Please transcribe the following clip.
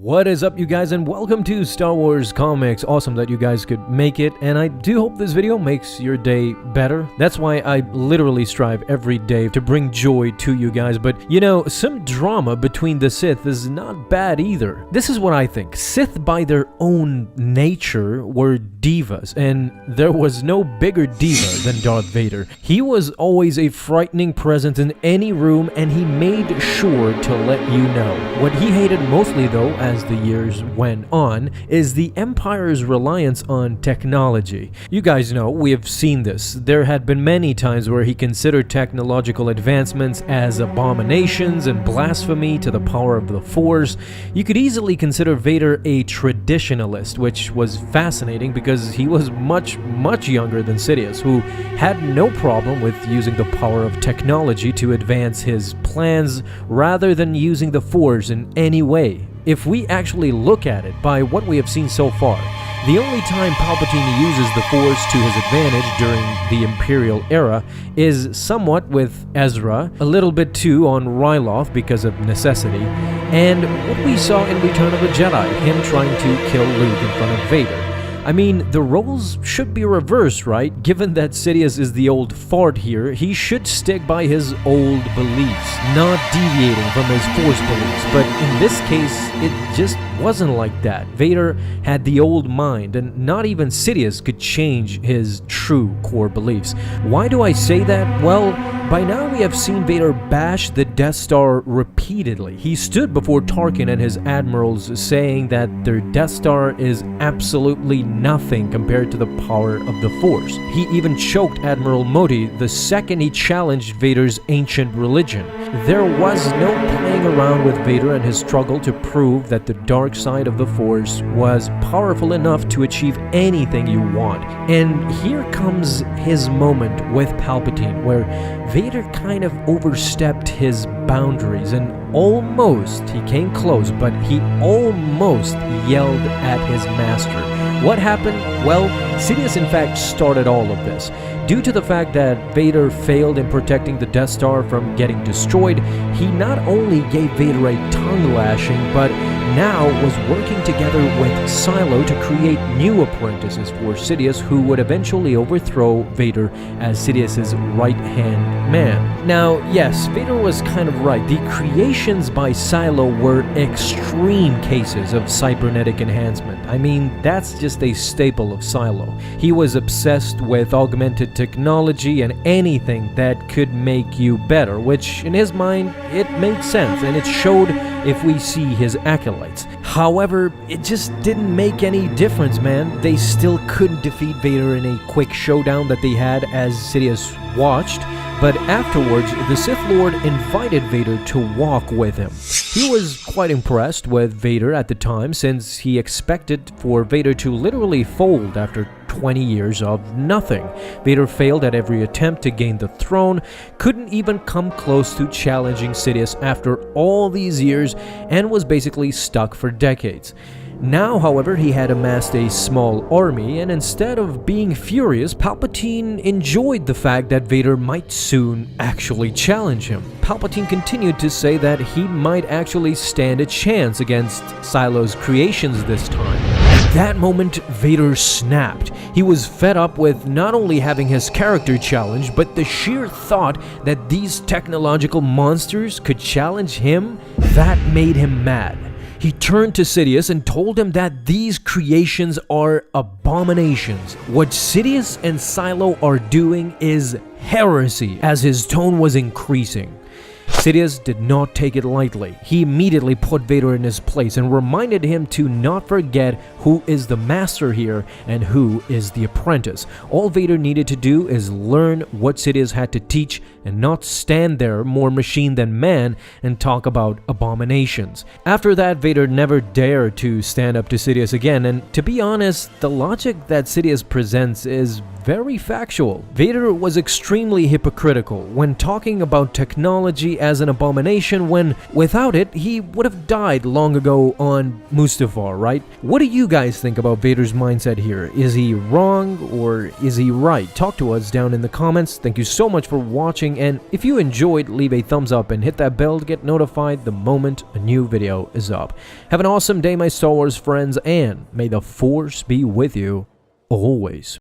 What is up, you guys, and welcome to Star Wars Comics. Awesome that you guys could make it, and I do hope this video makes your day better. That's why I literally strive every day to bring joy to you guys, but you know, some drama between the Sith is not bad either. This is what I think. Sith by their own nature were divas, and there was no bigger diva than Darth Vader. He was always a frightening presence in any room, and he made sure to let you know. What he hated mostly, though, as the years went on, is the Empire's reliance on technology. You guys know, we have seen this. There had been many times where he considered technological advancements as abominations and blasphemy to the power of the Force. You could easily consider Vader a traditionalist, which was fascinating because he was much younger than Sidious, who had no problem with using the power of technology to advance his plans rather than using the Force in any way. If we actually look at it by what we have seen so far, the only time Palpatine uses the Force to his advantage during the Imperial era is somewhat with Ezra, a little bit too on Ryloth because of necessity, and what we saw in Return of the Jedi, him trying to kill Luke in front of Vader. I mean, the roles should be reversed, right? Given that Sidious is the old fart here, he should stick by his old beliefs, not deviating from his Force beliefs. But in this case, it just wasn't like that. Vader had the old mind, and not even Sidious could change his true core beliefs. Why do I say that? Well, by now we have seen Vader bash the Death Star repeatedly. He stood before Tarkin and his admirals saying that their Death Star is absolutely nothing compared to the power of the Force. He even choked Admiral Modi the second he challenged Vader's ancient religion. There was no playing around with Vader and his struggle to prove that the dark side of the Force was powerful enough to achieve anything you want. And here comes his moment with Palpatine, where Vader kind of overstepped his boundaries and he came close, but he almost yelled at his master. What happened? Well, Sidious in fact started all of this. Due to the fact that Vader failed in protecting the Death Star from getting destroyed, he not only gave Vader a tongue lashing, but now was working together with Silo to create new apprentices for Sidious, who would eventually overthrow Vader as Sidious's right-hand man. Now, yes, Vader was kind of right. The creations by Silo were extreme cases of cybernetic enhancement. I mean, that's just a staple of Silo. He was obsessed with augmented technology and anything that could make you better, which in his mind, it made sense, and it showed if we see his acolytes. However, it just didn't make any difference, man. They still couldn't defeat Vader in a quick showdown that they had as Sidious watched. But afterwards, the Sith Lord invited Vader to walk with him. He was quite impressed with Vader at the time, since he expected for Vader to literally fold after 20 years of nothing. Vader failed at every attempt to gain the throne, couldn't even come close to challenging Sidious after all these years, and was basically stuck for decades. Now, however, he had amassed a small army, and instead of being furious, Palpatine enjoyed the fact that Vader might soon actually challenge him. Palpatine continued to say that he might actually stand a chance against Silo's creations this time. At that moment, Vader snapped. He was fed up with not only having his character challenged, but the sheer thought that these technological monsters could challenge him, that made him mad. He turned to Sidious and told him that these creations are abominations. What Sidious and Silo are doing is heresy, as his tone was increasing. Sidious did not take it lightly. He immediately put Vader in his place and reminded him to not forget who is the master here and who is the apprentice. All Vader needed to do is learn what Sidious had to teach and not stand there more machine than man and talk about abominations. After that, Vader never dared to stand up to Sidious again, and to be honest, the logic that Sidious presents is very factual. Vader was extremely hypocritical when talking about technology as as an abomination when, without it, he would have died long ago on Mustafar, right? What do you guys think about Vader's mindset here? Is he wrong or is he right? Talk to us down in the comments. Thank you so much for watching, and if you enjoyed, leave a thumbs up and hit that bell to get notified the moment a new video is up. Have an awesome day, my Star Wars friends, and may the Force be with you always.